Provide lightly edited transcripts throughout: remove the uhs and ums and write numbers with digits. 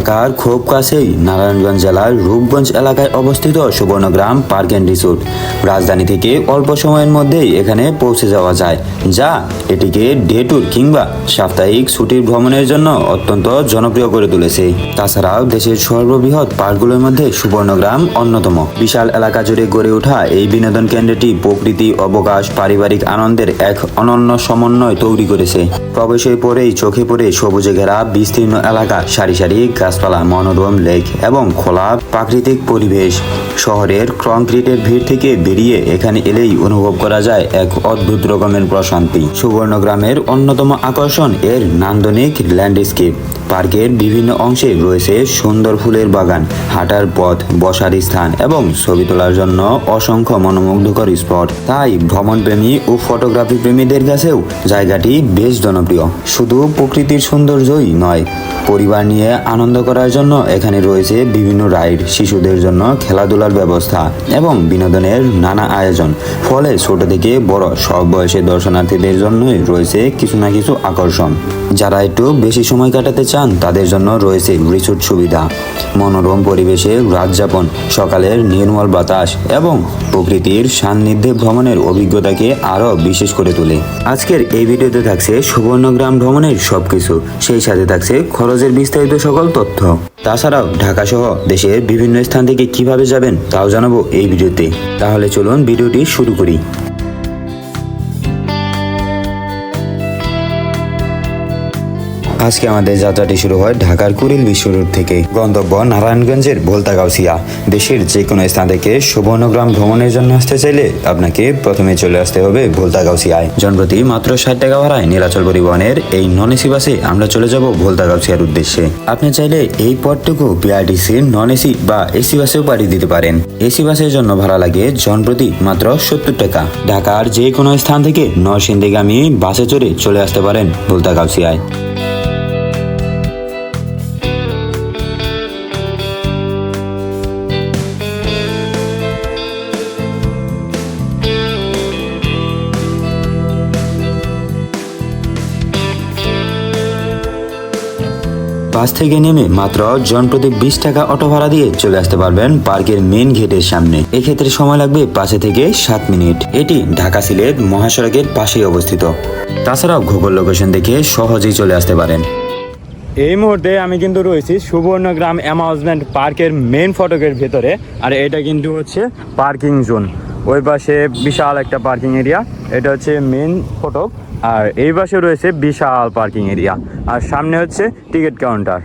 ঢাকার খুব কাছেই নারায়ণগঞ্জ জেলার রূপগঞ্জ এলাকায় অবস্থিত সুবর্ণগ্রাম পার্ক অ্যান্ড রিসোর্ট। রাজধানী থেকে অল্প সময়ের মধ্যেই এখানে পৌঁছে যাওয়া যায়, যা এটিকে ডে ট্যুর কিংবা সাপ্তাহিক ছুটির ভ্রমণের জন্য অত্যন্ত জনপ্রিয় করে তুলেছে। তাছাড়াও দেশের সর্ববৃহৎ পার্কগুলোর মধ্যে সুবর্ণগ্রাম অন্যতম। বিশাল এলাকা জুড়ে গড়ে ওঠা এই বিনোদন কেন্দ্রটি প্রকৃতি, অবকাশ, পারিবারিক আনন্দের এক অনন্য সমন্বয় তৈরি করেছে। প্রবেশের পরেই চোখে পড়ে সবুজে ঘেরা বিস্তীর্ণ এলাকা, সারি সারি গাছপালা, মনোরম লেক এবং খোলা প্রাকৃতিক পরিবেশ। শহরের কংক্রিটের ভিড় থেকে বেরিয়ে এখানে এলেই অনুভব করা যায় এক অদ্ভুত রকমের প্রশান্তি। সুবর্ণগ্রামের অন্যতম আকর্ষণ এর নান্দনিক ল্যান্ডস্কেপ। পার্কের বিভিন্ন অংশে রয়েছে সুন্দর ফুলের বাগান, হাঁটার পথ, বসার স্থান এবং ছবি তোলার জন্য অসংখ্য মনোমুগ্ধকর স্পট। তাই ভ্রমণপ্রেমী ও ফটোগ্রাফি প্রেমীদের কাছেও জায়গাটি বেশ জনপ্রিয়। শুধু প্রকৃতির সৌন্দর্যই নয়, পরিবার নিয়ে আনন্দ করার জন্য এখানে রয়েছে বিভিন্ন রাইড, শিশুদের জন্য খেলাধুলার ব্যবস্থা এবং বিনোদনের নানা আয়োজন। ফলে ছোট থেকে বড় সব বয়সের দর্শনার্থীদের জন্যই রয়েছে কিছু না কিছু আকর্ষণ। যারা একটু বেশি সময় কাটাতে চান তাদের জন্য রয়েছে রিসোর্ট সুবিধা, মনোরম পরিবেশে রাত যাপন, সকালের নির্মল বাতাস এবং প্রকৃতির সান্নিধ্যে ভ্রমণের অভিজ্ঞতাকে আরও বিশেষ করে তোলে। আজকের এই ভিডিওতে থাকছে সুবর্ণগ্রাম ভ্রমণের সবকিছু, সেই সাথে থাকছে খরচের বিস্তারিত সকল তথ্য। তাছাড়াও ঢাকা সহ দেশের বিভিন্ন স্থান থেকে কিভাবে যাবেন তাও জানাবো এই ভিডিওতে। তাহলে চলুন ভিডিওটি শুরু করি। আজকে আমাদের যাত্রাটি শুরু হয় ঢাকার কুড়িল বিশ্ব রোড থেকে। গন্তব্য নারায়ণগঞ্জের ভোলতাগাউসিয়া। দেশের যে কোনো স্থান থেকে সুবর্ণগ্রাম ভ্রমণের জন্য আসতে চাইলে আপনাকে প্রথমে চলে আসতে হবে ভোলতাগাউসিয়ায়। জনপ্রতি মাত্র 60 টাকা ভাড়ায় নীলাচল পরিবহনের এই নন এসি বাসে আমরা চলে যাব ভোলতাগাউসিয়ার উদ্দেশ্যে। আপনি চাইলে এই পথটুকু বিআরটিসির নন এসি বা এসি বাসেও পাঠিয়ে দিতে পারেন। এসি বাসের জন্য ভাড়া লাগে জনপ্রতি মাত্র 70 টাকা। ঢাকার যে কোনো স্থান থেকে নরসিংদীগামী বাসে চড়ে চলে আসতে পারেন ভোলতাগাউসিয়ায়। বাস থেকে নেমে মাত্র জনপ্রতি 20 টাকা অটো ভাড়া দিয়ে চলে আসতে পারবেন পার্কের মেন গেটের সামনে। এক্ষেত্রে সময় লাগবে 5 থেকে 7 মিনিট। এটি ঢাকা সিলেট মহাসড়কের পাশেই অবস্থিত। তাছাড়াও গুগল লোকেশন দেখে সহজেই চলে আসতে পারেন। এই মুহূর্তে আমি কিন্তু রয়েছি সুবর্ণগ্রাম অ্যামিউজমেন্ট পার্কের মেন ফটকের ভেতরে। আর এটা কিন্তু হচ্ছে পার্কিং জোন। ওই পাশে বিশাল একটা পার্কিং এরিয়া, এটা হচ্ছে মেন ফটক। আর এই পাশে রয়েছে বিশাল পার্কিং এরিয়া, আর সামনে হচ্ছে টিকিট কাউন্টার।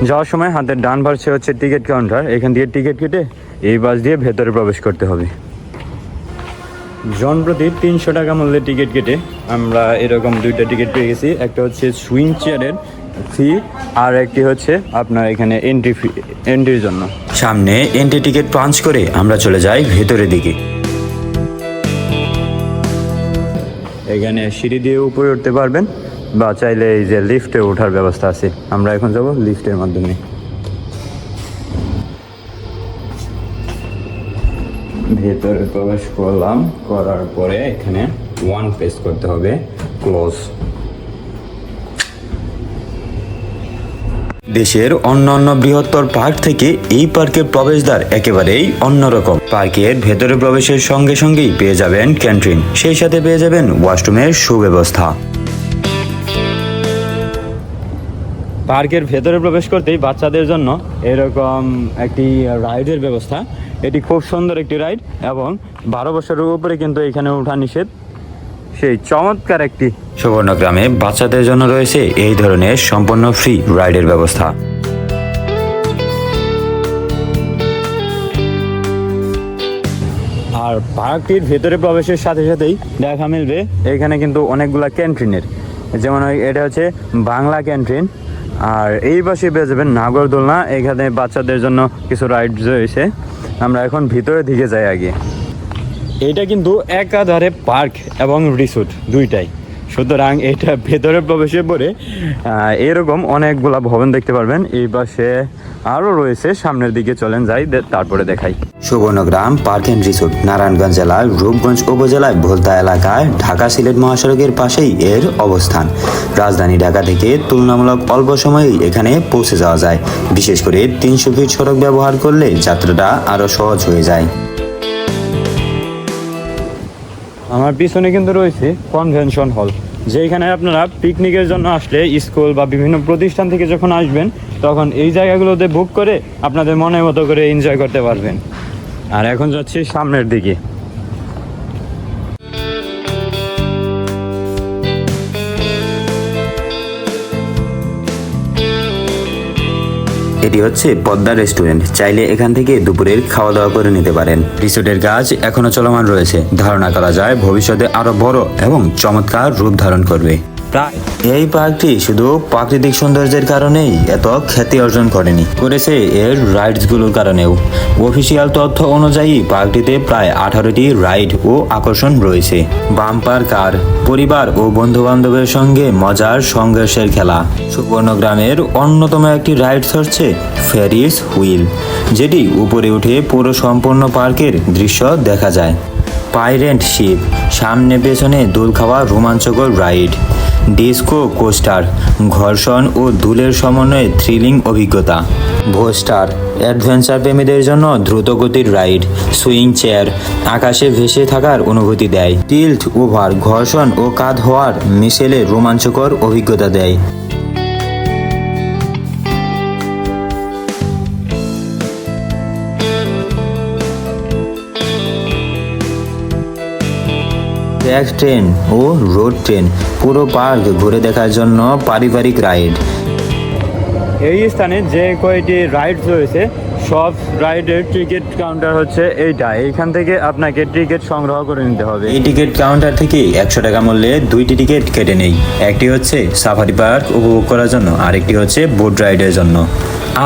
যাওয়ার সময় হাতের ডান পাশে হচ্ছে টিকিট কাউন্টার। এখান থেকে টিকিট কেটে এই বাস দিয়ে ভেতরে প্রবেশ করতে হবে। জনপ্রতি 300 টাকা মূল্যের টিকিট কেটে আমরা এরকম দুইটা টিকিট পেয়ে গেছি। একটা হচ্ছে সুইং চেয়ারের ফি, আর একটি হচ্ছে আপনার এখানে এন্ট্রির জন্য। সামনে এন্ট্রি টিকিট পাঞ্চ করে আমরা চলে যাই ভেতরের দিকে। এখানে সিঁড়ি দিয়ে উপরে উঠতে পারবেন, বা চাইলে এই যে লিফটে ওঠার ব্যবস্থা আছে। আমরা এখন যাব লিফটের মাধ্যমে। ভেতরে প্রবেশ করলাম, করার পরে এখানে 1 প্রেস করতে হবে, ক্লোজ। দেশের অন্যান্য বৃহত্তর পার্ক থেকে এই পার্কের প্রবেশদ্বার একেবারেই অন্যরকম। পার্কের ভেতরে প্রবেশের সঙ্গে সঙ্গেই পেয়ে যাবেন ক্যান্টিন, সেই সাথে পেয়ে যাবেন ওয়াশরুমের সুব্যবস্থা। পার্কের ভেতরে প্রবেশ করতেই বাচ্চাদের জন্য এরকম একটি রাইডের ব্যবস্থা। এটি খুব সুন্দর একটি রাইড এবং 12 বছরের উপরে কিন্তু এখানে ওঠা নিষেধ। সেই চমৎকার একটি। সুবর্ণগ্রামে বাচ্চাদের জন্য রয়েছে এই ধরনের সম্পূর্ণ ফ্রি রাইডের ব্যবস্থা। আর পার্কটির ভেতরে প্রবেশের সাথে সাথেই দেখা মিলবে এখানে কিন্তু অনেকগুলা ক্যান্টিনের, যেমন এটা হচ্ছে বাংলা ক্যান্টিন। আর এই পাশে পেয়ে যাবেন নাগরদোলনা। এখানে বাচ্চাদের জন্য কিছু রাইড রয়েছে। আমরা এখন ভিতরের দিকে যাই আগে। এটা কিন্তু একাধারে পার্ক এবং রিসোর্ট দুইটাই। সুতরাং এটা ভেতরে প্রবেশে পড়ে এরকম অনেকগুলা ভবন দেখতে পারবেন। এই পাশে আরও রয়েছে, সামনের দিকে চলেন যাই তারপরে দেখাই। Subarnagram park and resort Narayanganj জেলার রূপগঞ্জ উপজেলায় ভোলতা এলাকায় ঢাকা সিলেট মহাসড়কের পাশেই এর অবস্থান। রাজধানী ঢাকা থেকে তুলনামূলক অল্প সময়েই এখানে পৌঁছে যাওয়া যায়। বিশেষ করে 300 ফিট সড়ক ব্যবহার করলে যাত্রাটা আরও সহজ হয়ে যায়। আমার পিছনে কিন্তু রয়েছে কনভেনশন হল, যেখানে আপনারা পিকনিকের জন্য আসলে স্কুল বা বিভিন্ন প্রতিষ্ঠান থেকে যখন আসবেন তখন এই জায়গাগুলোতে বুক করে আপনাদের মনের মতো করে এনজয় করতে পারবেন। আর এখন যাচ্ছি সামনের দিকে। এটি হচ্ছে পদ্মা রেস্টুরেন্ট। চাইলে এখান থেকে দুপুরের খাওয়া দাওয়া করে নিতে পারেন। রিসোর্টের কাজ এখনো চলমান রয়েছে। ধারণা করা যায় ভবিষ্যতে আরো বড় এবং চমৎকার রূপ ধারণ করবে। এই পার্কটি শুধু প্রাকৃতিক সৌন্দর্যের কারণেই এত খ্যাতি অর্জন করেছে এর রাইডস গুলোর কারণেও। অফিসিয়াল তথ্য অনুযায়ী পার্কটিতে প্রায় 18টি রাইড ও আকর্ষণ রয়েছে। বাম্পার কার, পরিবার ও বন্ধু বান্ধবের সঙ্গে মজার সংঘর্ষের খেলা। সুবর্ণগ্রামের অন্যতম একটি রাইডস হচ্ছে ফেরিস হুইল, যেটি উপরে উঠে পুরো সম্পূর্ণ পার্কের দৃশ্য দেখা যায়। পাইরেন্ট শিপ, সামনে পেছনে দোল খাওয়া রোমাঞ্চকর রাইড। ডিস্কো কোস্টার, ঘর্ষণ ও দুলের সমন্বয়ে থ্রিলিং অভিজ্ঞতা। ভোস্টার, অ্যাডভেঞ্চার প্রেমীদের জন্য দ্রুতগতির রাইড। সুইং চেয়ার, আকাশে ভেসে থাকার অনুভূতি দেয়। টিল্ট ওভার, ঘর্ষণ ও কাঁধ হওয়ার মিশেলে রোমাঞ্চকর অভিজ্ঞতা দেয়। ট্র্যাক ট্রেন ও রোড ট্রেন, পুরো পার্ক ঘুরে দেখার জন্য পারিবারিক রাইড। এই স্থানে যে কয়টি রাইডস রয়েছে সব রাইডের টিকিট কাউন্টার হচ্ছে এইখান থেকে আপনাকে টিকিট সংগ্রহ করে নিতে হবে। এই টিকিট কাউন্টার থেকে 100 টাকা মূল্যে 2টি টিকিট কেটে নেই। একটি হচ্ছে সাফারি পার্ক উপভোগ করার জন্য, আরেকটি হচ্ছে বোট রাইডের জন্য।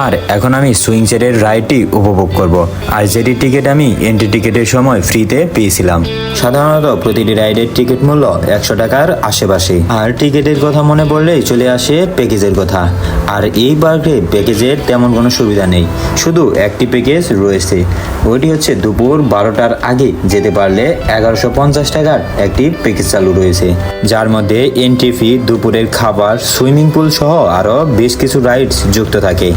আর এখন আমি সুইং চেয়ারের রাইডটি উপভোগ করব। আর যেটি টিকিট আমি এন্ট্রি টিকিটের সময় ফ্রিতে পেয়েছিলাম। সাধারণত প্রতিটি রাইডের টিকিট মূল্য 100 টাকার আশেপাশে। আর টিকিটের কথা মনে পড়লেই চলে আসে প্যাকেজের কথা। আর এই পার্কে প্যাকেজের তেমন কোনো সুবিধা নেই, শুধু একটি প্যাকেজ রয়েছে। ওইটি হচ্ছে দুপুর 12টার আগে যেতে পারলে 1150 টাকার একটি প্যাকেজ চালু রয়েছে, যার মধ্যে এন্ট্রি ফি, দুপুরের খাবার, সুইমিং পুল সহ আরও বেশ কিছু রাইডস যুক্ত থাকে।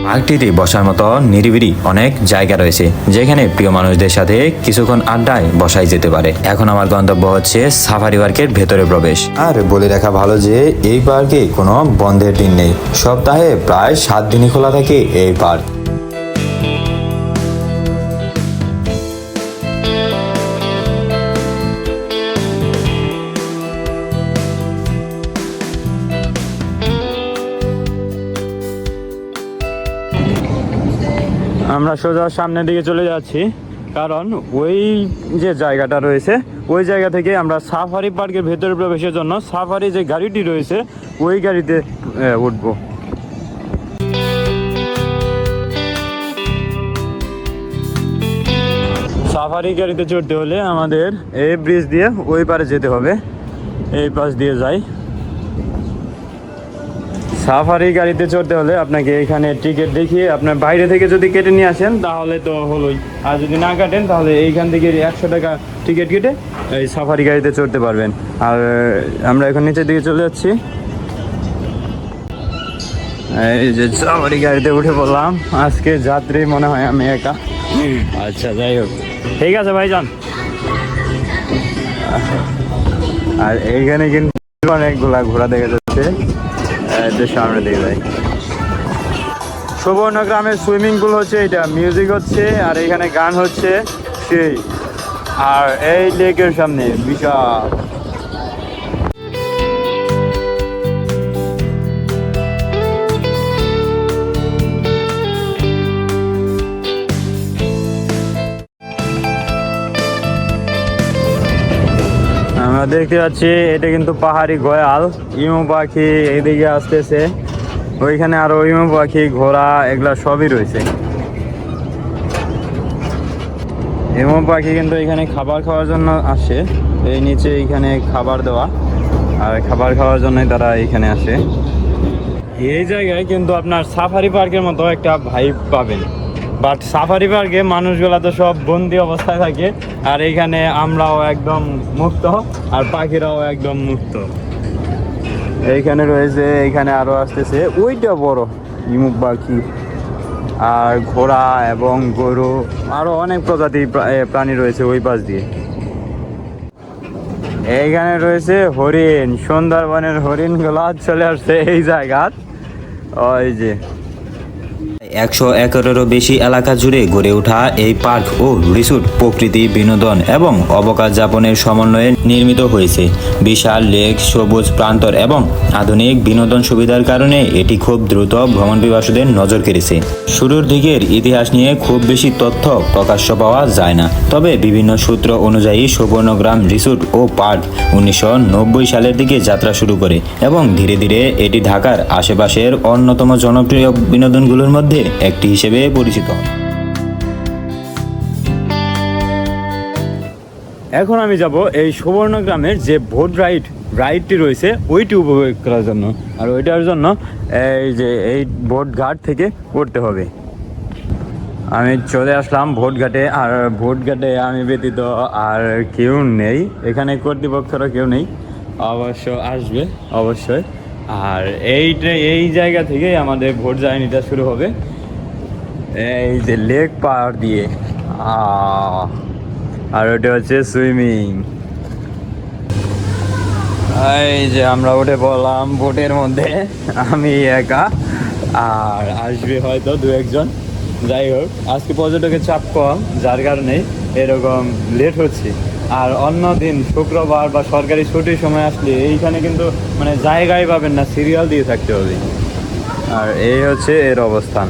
পার্কটিতে বসার মতো নিরিবিলি অনেক জায়গা রয়েছে, যেখানে প্রিয় মানুষদের সাথে কিছুক্ষণ আড্ডায় বসাই যেতে পারে। এখন আমার গন্তব্য হচ্ছে সাফারি পার্কের ভেতরে প্রবেশ। আর বলে রাখা ভালো যে এই পার্কে কোনো বন্ধের দিন নেই। সপ্তাহে প্রায় 7 দিনই খোলা থাকে এই পার্ক। আমরা সোজা সামনের দিকে চলে যাচ্ছি, কারণ ওই যে জায়গাটা রয়েছে ওই জায়গা থেকে আমরা সাফারি পার্কের ভেতরে প্রবেশের জন্য সাফারি যে গাড়িটি রয়েছে ওই গাড়িতে উঠবো। সাফারি গাড়িতে চড়তে হলে আমাদের এই ব্রিজ দিয়ে ওই পারে যেতে হবে। এই পাশ দিয়ে যাই। সাফারি গাড়িতে চড়তে হলে আপনাকে এখানে টিকিট দেখিয়ে আপনার বাইরে থেকে যদি কেটে নিয়ে আসেন তাহলে তো হলোই, আর যদি না কাটেন তাহলে এইখান থেকে 100 টাকা টিকিট কেটে এই সাফারি গাড়িতে চড়তে পারবেন। আর আমরা এখন নিচের দিকে চলে যাচ্ছি। এই যে সাফারি গাড়িতে উঠে পড়লাম। আজকে যাত্রী মনে হয় আমি একা। আচ্ছা, যাই হোক, ঠিক আছে ভাই যান। আর এইখানে কিন্তু অনেকগুলা ঘোড়া দেখা যাচ্ছে। সামনে দিকে যাই। সুবর্ণগ্রামের সুইমিং পুল হচ্ছে এটা, মিউজিক হচ্ছে আর এখানে গান হচ্ছে সেই। আর এই লেকের সামনে বিশাল আমরা দেখতে পাচ্ছি এটা কিন্তু পাহাড়ি গয়াল। ইমু পাখি এইদিকে আসতেছে, ওইখানে আরো ইমু পাখি, ঘোড়া, এগুলা সবই রয়েছে। হিমু পাখি কিন্তু এখানে খাবার খাওয়ার জন্য আসে, এই নিচে এইখানে খাবার দেওয়া, আর খাবার খাওয়ার জন্যই তারা এইখানে আসে। এই জায়গায় কিন্তু আপনার সাফারি পার্কের মতো একটা ভাইব পাবেন, বাট সাফারি পার্কে মানুষগুলা তো সব বন্দি অবস্থায় থাকে, আর এইখানে আমরাও একদম মুক্ত আর পাখিরাও একদম মুক্ত। এইখানে রয়েছে, এইখানে আরো আসতেছে, ওইটা বড় হিমু পাখি, আর ঘোড়া এবং গরু, আরো অনেক প্রজাতির প্রাণী রয়েছে ওই পাশ দিয়ে। এইখানে রয়েছে হরিণ, সুন্দরবনের হরিণগুলো চলে আসছে এই জায়গার, ওই যে 100 একরেরও বেশি এলাকা জুড়ে গড়ে ওঠা এই পার্ক ও রিসোর্ট প্রকৃতি, বিনোদন এবং অবকাশ যাপনের সমন্বয়ে নির্মিত হয়েছে। বিশাল লেক, সবুজ প্রান্তর এবং আধুনিক বিনোদন সুবিধার কারণে এটি খুব দ্রুত ভ্রমণ পিপাসুদের নজর কেড়েছে। শুরুর দিকের ইতিহাস নিয়ে খুব বেশি তথ্য প্রকাশ্য পাওয়া যায় না, তবে বিভিন্ন সূত্র অনুযায়ী সুবর্ণগ্রাম রিসোর্ট ও পার্ক 1990 সালের দিকে যাত্রা শুরু করে এবং ধীরে ধীরে এটি ঢাকার আশেপাশের অন্যতম জনপ্রিয় বিনোদনগুলোর মধ্যে একটি হিসেবে পরিচিত। এখন আমি যাব এই সুবর্ণগ্রামের যে বোট রাইডটি রয়েছে ওইটি উপভোগ করার জন্য, আর ওইটার জন্য এই যে এই বোট ঘাট থেকে উঠতে হবে। আমি চলে আসলাম বোট ঘাটে, আর বোট ঘাটে আমি ব্যতীত আর কেউ নেই, এখানে কর্তৃপক্ষরা কেউ নেই, অবশ্য আসবে অবশ্যই। আর এই জায়গা থেকেই আমাদের বোট জার্নিটা শুরু হবে, এই যে লেক পার দিয়ে, আর ওটা হচ্ছে সুইমিং। এই যে আমরা উঠে পড়লাম বোটের মধ্যে, আমি একা, আর আসবে হয়তো দু একজন। যাই হোক, আজকে পর্যটকের চাপ কম, যার কারণে এরকম লেট হচ্ছে। আর অন্য দিন শুক্রবার বা সরকারি ছুটির সময় আসলে এইখানে কিন্তু মানে জায়গায় পাবেন না, সিরিয়াল দিয়ে থাকতে হবে। আর এই হচ্ছে এর অবস্থান।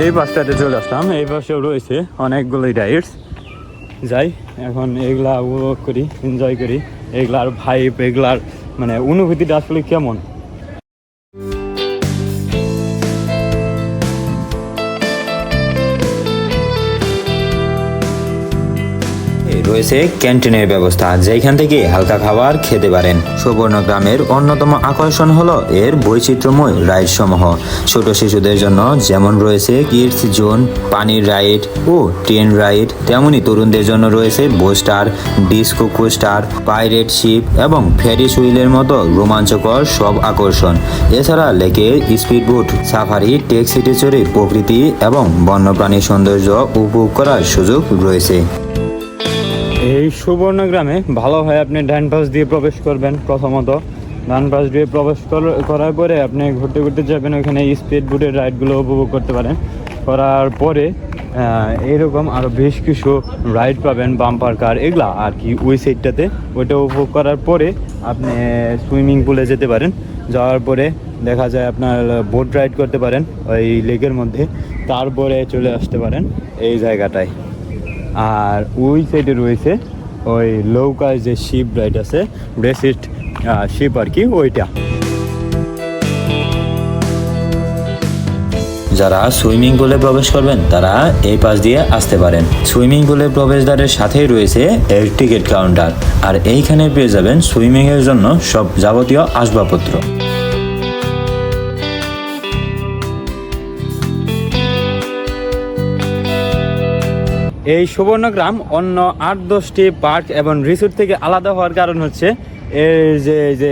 এই বাসটাতে চলে আসলাম, এই পাশেও রয়েছে অনেকগুলোই রাইডস। যাই এখন এগুলা উপভোগ করি, এনজয় করি, এগুলার ভাইব, এগুলার মানে অনুভূতিটা আসলে কেমন। রয়েছে ক্যান্টিনের ব্যবস্থা, যেখান থেকে হালকা খাবার খেতে পারেন। সুবর্ণগ্রামের অন্যতম আকর্ষণ হলো এর বৈচিত্র্যময় রাইড সমূহ। ছোট শিশুদের জন্য যেমন রয়েছে কিডস জোন, পানির রাইড ও ট্রেন রাইড, তেমনি তরুণদের জন্য রয়েছে বোস্টার, ডিস্কো কোস্টার, পাইরেট শিপ এবং ফেরিস হুইলের মতো রোমাঞ্চকর সব আকর্ষণ। এছাড়া লেকে স্পিডবোট, সাফারি, ট্যাক্সিতে চড়ে প্রকৃতি এবং বন্যপ্রাণীর সৌন্দর্য উপভোগ করার সুযোগ রয়েছে। এই সুবর্ণগ্রামে ভালো হয় আপনি ডান পাশ দিয়ে প্রবেশ করবেন। প্রথমত ডান পাশ দিয়ে প্রবেশ করার পরে আপনি ঘুরতে ঘুরতে যাবেন, ওখানে স্পিড বোটের রাইডগুলো উপভোগ করতে পারেন। করার পরে এরকম আরও বেশ কিছু রাইড পাবেন, বাম্পার কার এগুলা আর কি ওই সাইডটাতে। ওইটা উপভোগ করার পরে আপনি সুইমিং পুলে যেতে পারেন, যাওয়ার পরে দেখা যায় আপনার বোট রাইড করতে পারেন ওই লেকের মধ্যে, তারপরে চলে আসতে পারেন এই জায়গাটায়। আর ওই সাইডে রয়েছে ওই নৌকায় যে শিপ রাইড আছে, ব্রেসিট শিপ আর কি, ওইটা। যারা সুইমিং পুলে প্রবেশ করবেন তারা এই পাশ দিয়ে আসতে পারেন। সুইমিং পুলের প্রবেশদ্বারের সাথেই রয়েছে এর টিকিট কাউন্টার, আর এইখানে পেয়ে যাবেন সুইমিং এর জন্য সব যাবতীয় আসবাবপত্র। এই সুবর্ণগ্রাম অন্য 8-10টি পার্ক এবং রিসোর্ট থেকে আলাদা হওয়ার কারণ হচ্ছে এই যে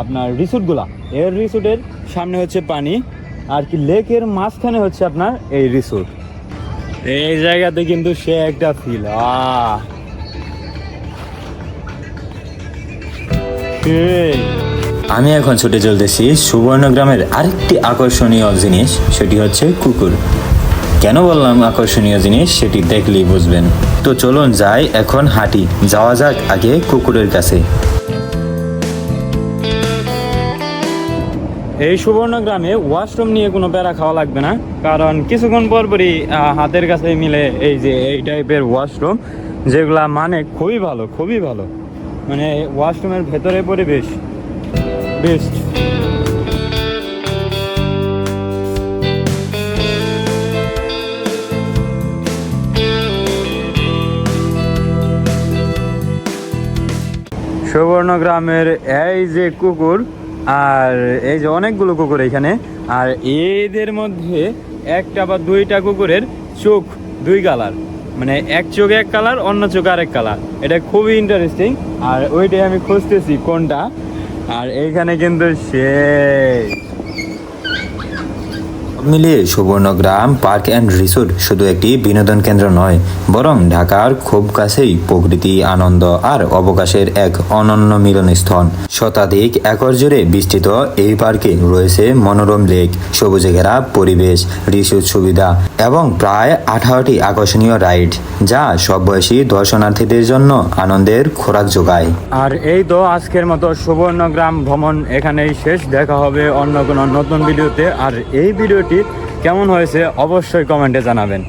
আপনার রিসোর্টগুলা, এর রিসোর্টের সামনে হচ্ছে পানি, আর কি লেকের মাঝখানে হচ্ছে আপনার এই রিসোর্ট। এই জায়গাতে কিন্তু সে একটা ফিল, আমি এখন ছুটে চলতেছি সুবর্ণগ্রামের আরেকটি আকর্ষণীয় জিনিস, সেটি হচ্ছে কুকুর। কেন বললাম আকর্ষণীয় জিনিস সেটি দেখলেই বুঝবেন। তো চলুন যাই, এখন হাঁটি। যাওয়া যাক আগে কুকুরের কাছে। এই সুবর্ণগ্রামে ওয়াশরুম নিয়ে কোনো প্যারা খাওয়া লাগবে না, কারণ কিছুক্ষণ পরপরই হাতের কাছে মিলে এই যে এই টাইপের ওয়াশরুম, যেগুলা মানে খুবই ভালো, খুবই ভালো। মানে ওয়াশরুমের ভেতরে পরিবেশ বেস্ট। সুবর্ণগ্রামের এই যে কুকুর, আর এই যে অনেকগুলো কুকুর এখানে, আর এদের মধ্যে একটা বা দুইটা কুকুরের চোখ দুই কালার, মানে এক চোখে এক কালার, অন্য চোখে আরেক কালার। এটা খুবই ইন্টারেস্টিং, আর ওইটাই আমি খুঁজতেছি কোনটা। আর এইখানে কিন্তু সেই মিলিয়ে সুবর্ণগ্রাম পার্ক অ্যান্ড রিসোর্ট শুধু একটি বিনোদন কেন্দ্র নয়, বরং ঢাকার খুব কাছেই প্রকৃতি, আনন্দ আর অবকাশের এক অনন্য মিলনস্থল। শতাধিক একর জুড়ে বিস্তৃত এই পার্কে রয়েছে মনোরম লেক, সবুজে ঘেরা পরিবেশ, রিসোর্ট সুবিধা এবং প্রায় 18টি আকর্ষণীয় রাইড, যা সব বয়সী দর্শনার্থীদের জন্য আনন্দের খোরাক যোগায়। আর এই তো আজকের মতো সুবর্ণগ্রাম ভ্রমণ এখানেই শেষ। দেখা হবে অন্য কোনো নতুন ভিডিওতে। আর এই ভিডিওটি কেমন হয়েছে অবশ্যই কমেন্টে জানাবেন।